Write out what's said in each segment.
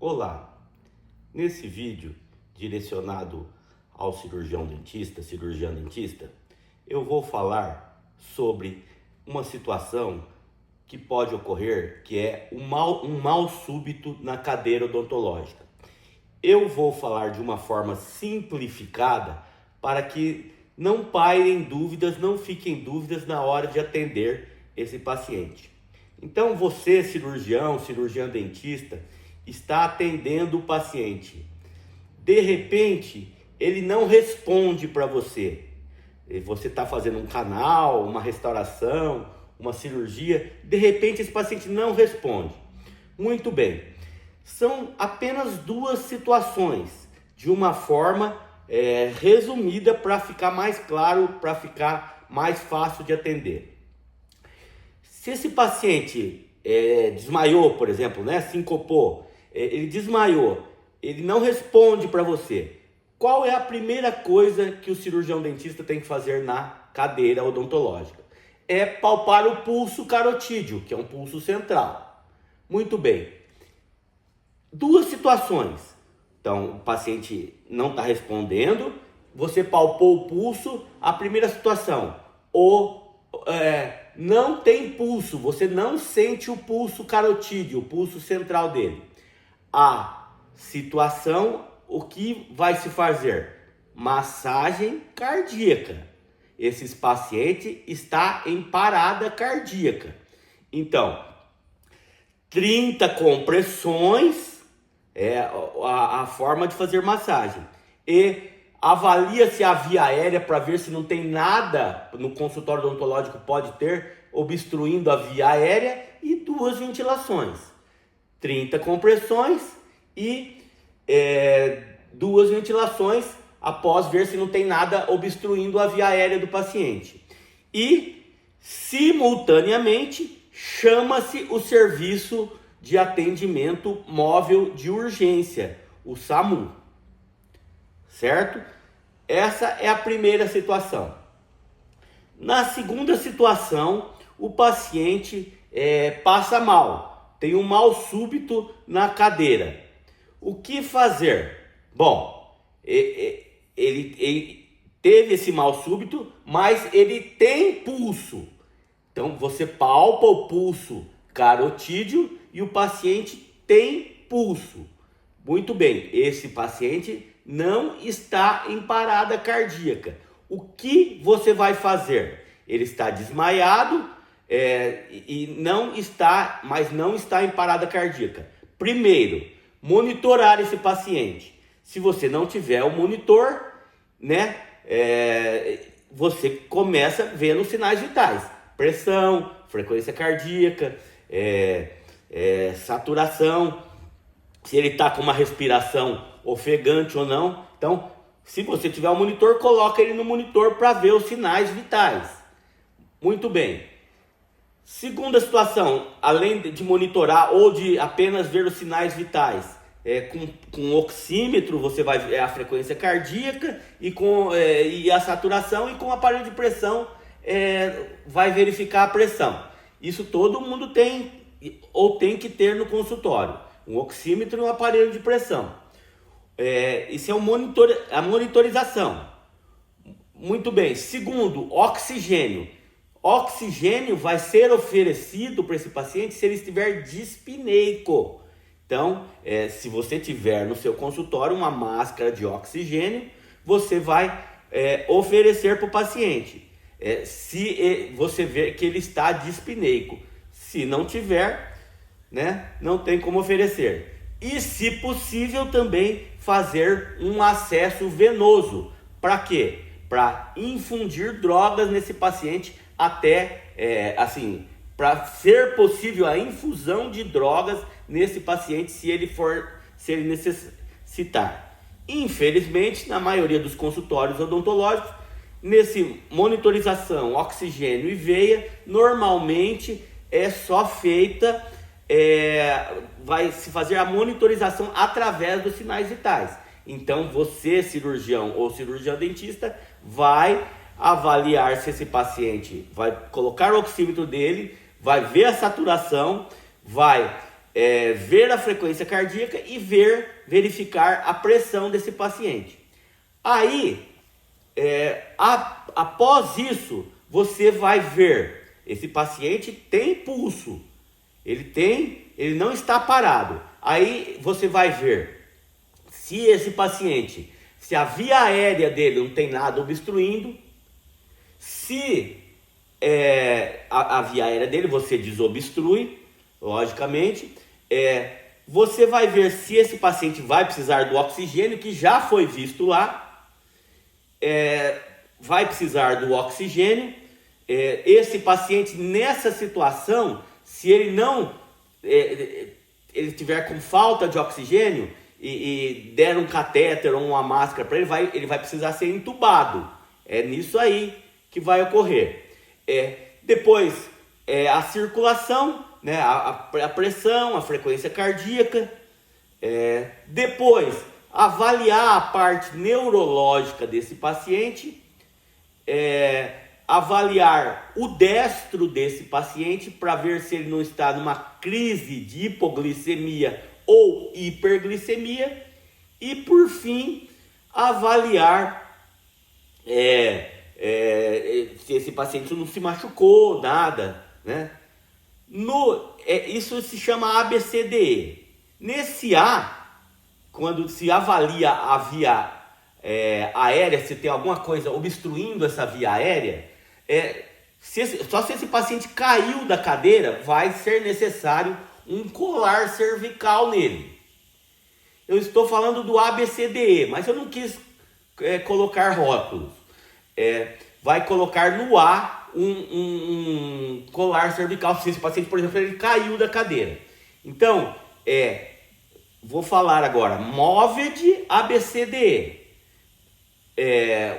Olá, nesse vídeo direcionado ao cirurgião dentista, eu vou falar sobre uma situação que pode ocorrer, que é um mal súbito na cadeira odontológica. Eu vou falar de uma forma simplificada para que não pairem dúvidas, não fiquem dúvidas na hora de atender esse paciente. Então você, cirurgião dentista, está atendendo o paciente. De repente, ele não responde para você. Você está fazendo um canal, uma restauração, uma cirurgia. De repente, esse paciente não responde. Muito bem. São apenas duas situações, de uma forma resumida para ficar mais claro, para ficar mais fácil de atender. Se esse paciente desmaiou, por exemplo, sincopou, ele desmaiou, ele não responde para você, qual é a primeira coisa que o cirurgião dentista tem que fazer na cadeira odontológica? É palpar o pulso carotídeo, que é um pulso central. Muito bem. Duas situações. Então, o paciente não está respondendo, você palpou o pulso. A primeira situação, não tem pulso, você não sente o pulso carotídeo, o pulso central dele. A situação, o que vai se fazer? Massagem cardíaca. Esse paciente está em parada cardíaca. Então, 30 compressões é a forma de fazer massagem. E avalia-se a via aérea para ver se não tem nada no consultório odontológico, pode ter, obstruindo a via aérea, e 2 ventilações. 30 compressões e 2 ventilações após ver se não tem nada obstruindo a via aérea do paciente. E, simultaneamente, chama-se o serviço de atendimento móvel de urgência, o SAMU. Certo? Essa é a primeira situação. Na segunda situação, o paciente passa mal. Tem um mal súbito na cadeira. O que fazer? Bom, ele teve esse mal súbito, mas ele tem pulso. Então você palpa o pulso carotídeo e o paciente tem pulso. Muito bem, esse paciente não está em parada cardíaca. O que você vai fazer? Ele está desmaiado, mas não está em parada cardíaca. Primeiro, monitorar esse paciente. Se você não tiver o monitor, você começa vendo os sinais vitais: pressão, frequência cardíaca, saturação, se ele está com uma respiração ofegante ou não. Então, se você tiver o monitor, coloca ele no monitor para ver os sinais vitais. Muito bem. Segunda situação, além de monitorar ou de apenas ver os sinais vitais, com oxímetro você vai ver a frequência cardíaca e a saturação, e com o aparelho de pressão vai verificar a pressão. Isso todo mundo tem ou tem que ter no consultório, um oxímetro e um aparelho de pressão. Isso é a monitorização. Muito bem. Segundo, oxigênio. Oxigênio vai ser oferecido para esse paciente se ele estiver dispneico. Então, se você tiver no seu consultório uma máscara de oxigênio, você vai oferecer para o paciente. Se você ver que ele está dispneico. Se não tiver, não tem como oferecer. E, se possível, também fazer um acesso venoso. Para quê? Para infundir drogas nesse paciente até, para ser possível a infusão de drogas nesse paciente, se ele necessitar. Infelizmente, na maioria dos consultórios odontológicos, nesse monitorização, oxigênio e veia, normalmente é só feita, vai se fazer a monitorização através dos sinais vitais. Então, você, cirurgião ou cirurgião dentista, vai avaliar se esse paciente vai colocar o oxímetro dele, vai ver a saturação, vai ver a frequência cardíaca e verificar a pressão desse paciente. Aí, após isso, você vai ver, esse paciente tem pulso, ele não está parado. Aí você vai ver se esse paciente, se a via aérea dele não tem nada obstruindo, se a via aérea dele você desobstrui, logicamente, você vai ver se esse paciente vai precisar do oxigênio, que já foi visto lá, vai precisar do oxigênio. Esse paciente, nessa situação, se ele não ele tiver com falta de oxigênio e der um catéter ou uma máscara para ele vai precisar ser entubado. É nisso aí que vai ocorrer. Depois, a circulação, né, a pressão, a frequência cardíaca. Depois, avaliar a parte neurológica desse paciente, avaliar o destro desse paciente para ver se ele não está numa crise de hipoglicemia ou hiperglicemia, e por fim, avaliar se esse paciente não se machucou, nada, né? Isso se chama ABCDE. Nesse A, quando se avalia a via aérea, se tem alguma coisa obstruindo essa via aérea, só se esse paciente caiu da cadeira, vai ser necessário um colar cervical nele. Eu estou falando do ABCDE, mas eu não quis colocar rótulos. Vai colocar no A um colar cervical, se esse paciente, por exemplo, ele caiu da cadeira. Então, vou falar agora, MOVED ABCDE.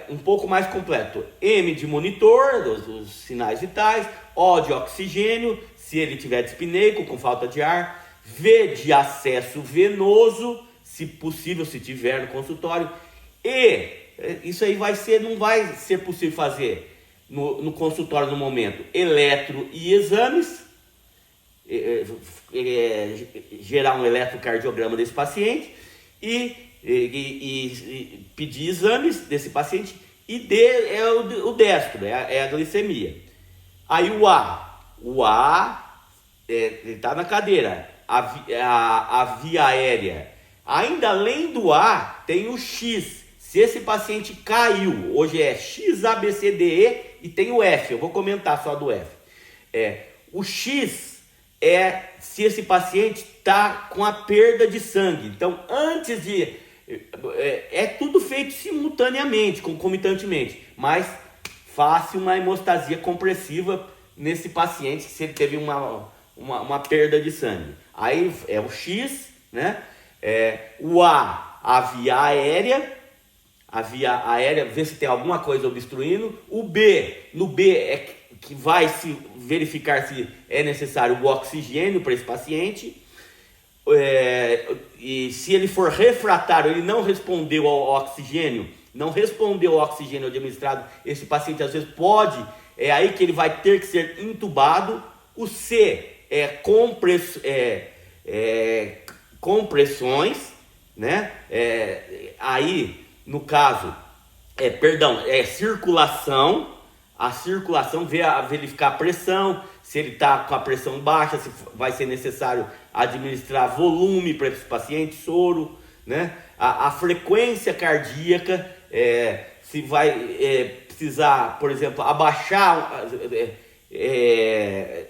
Um pouco mais completo. M de monitor, dos sinais vitais. O de oxigênio, se ele tiver dispneico, com falta de ar. V de acesso venoso, se possível, se tiver no consultório. E isso aí não vai ser possível fazer no consultório no momento. Eletro e exames. Gerar um eletrocardiograma desse paciente e pedir exames desse paciente, e D é o destro, é a glicemia. Aí o A, ele está na cadeira, a via aérea. Ainda além do A, tem o X. Se esse paciente caiu, hoje é XABCDE e tem o F, eu vou comentar só do F. O X se esse paciente está com a perda de sangue. Então, antes de... tudo feito simultaneamente, concomitantemente, mas faça uma hemostasia compressiva nesse paciente, se ele teve uma perda de sangue. Aí é o X, né? O a via aérea, ver se tem alguma coisa obstruindo. O B, no B que vai se verificar se é necessário o oxigênio para esse paciente. E se ele for refratário, ele não respondeu ao oxigênio, administrado, esse paciente às vezes pode, aí que ele vai ter que ser entubado. O C compressões, né? Aí, no caso, circulação. A circulação, verificar a pressão, se ele está com a pressão baixa, se vai ser necessário administrar volume para esse paciente, soro, né? A frequência cardíaca, se vai precisar, por exemplo, abaixar,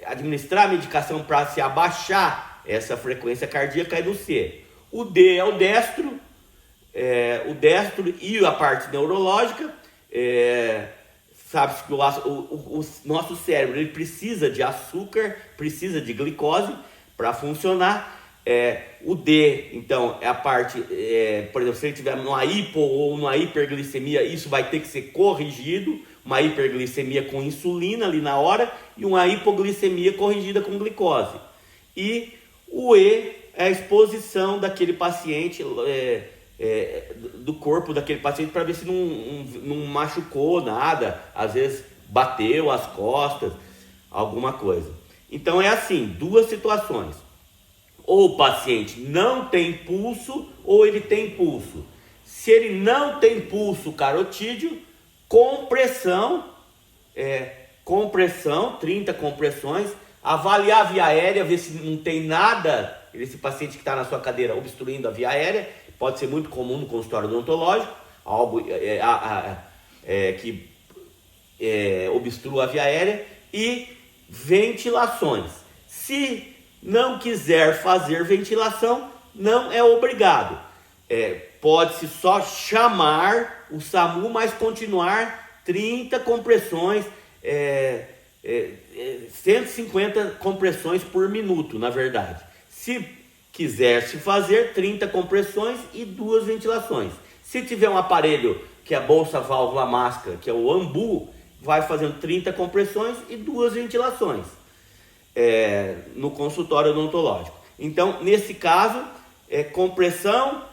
administrar a medicação para se abaixar essa frequência cardíaca, é do C. O D é o destro e a parte neurológica. Sabe-se que o nosso cérebro ele precisa de açúcar, precisa de glicose para funcionar. O D, então, é a parte, por exemplo, se ele tiver numa hipo ou numa hiperglicemia, isso vai ter que ser corrigido. Uma hiperglicemia com insulina ali na hora e uma hipoglicemia corrigida com glicose. E o E é a exposição daquele paciente, do corpo daquele paciente, para ver se não machucou nada, às vezes bateu as costas, alguma coisa. Então é assim, duas situações. Ou o paciente não tem pulso ou ele tem pulso. Se ele não tem pulso carotídeo, compressão, 30 compressões, avaliar a via aérea, ver se não tem nada, esse paciente que está na sua cadeira obstruindo a via aérea, pode ser muito comum no consultório odontológico, algo que obstrua a via aérea, e ventilações. Se não quiser fazer ventilação, não é obrigado. Pode-se só chamar o SAMU, mas continuar 30 compressões, 150 compressões por minuto, na verdade. Se quiser se fazer 30 compressões e 2 ventilações. Se tiver um aparelho que é a bolsa válvula máscara, que é o AMBU, vai fazendo 30 compressões e 2 ventilações no consultório odontológico. Então, nesse caso, compressão,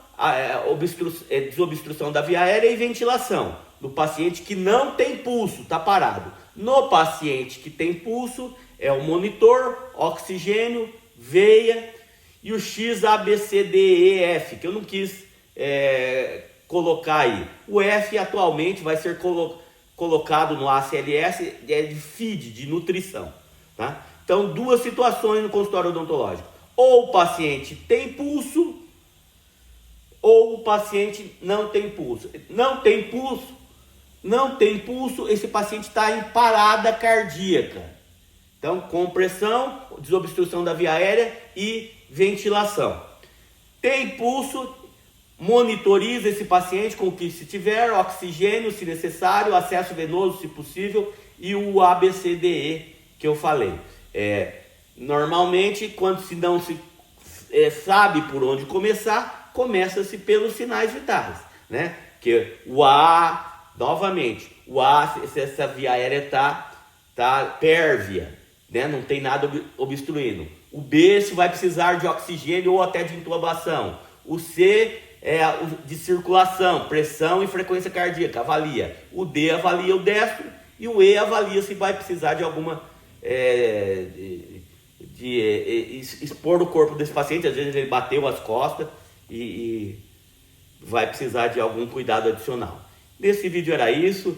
desobstrução da via aérea e ventilação do paciente que não tem pulso, está parado. No paciente que tem pulso, é o monitor, oxigênio, veia e o X, A, B, C, D, E, F, que eu não quis colocar aí. O F atualmente vai ser colocado no ACLS, de feed, de nutrição, tá? Então, 2 situações no consultório odontológico. Ou o paciente tem pulso, ou o paciente não tem pulso. Não tem pulso, esse paciente está em parada cardíaca. Então, compressão, desobstrução da via aérea e ventilação. Tem pulso, monitoriza esse paciente com o que se tiver, oxigênio se necessário, acesso venoso se possível e o ABCDE que eu falei. Normalmente, quando se não se sabe por onde começar, começa-se pelos sinais vitais, né? Que o A, novamente, o A, se essa via aérea tá pérvia, né? Não tem nada obstruindo. O B, se vai precisar de oxigênio ou até de intubação. O C é de circulação, pressão e frequência cardíaca, avalia. O D avalia o destro e o E avalia se vai precisar de alguma expor o corpo desse paciente. Às vezes ele bateu as costas e vai precisar de algum cuidado adicional. Nesse vídeo era isso,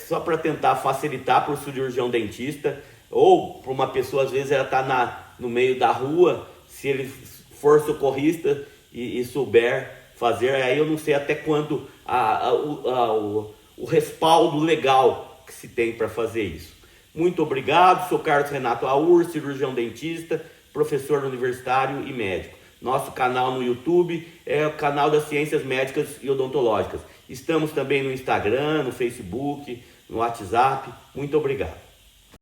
só para tentar facilitar para o cirurgião dentista ou para uma pessoa, às vezes ela está no meio da rua, se ele for socorrista e souber fazer, aí eu não sei até quando o respaldo legal que se tem para fazer isso. Muito obrigado, sou Carlos Renato Aur, cirurgião dentista, professor universitário e médico. Nosso canal no YouTube é o canal das Ciências Médicas e Odontológicas. Estamos também no Instagram, no Facebook, no WhatsApp. Muito obrigado.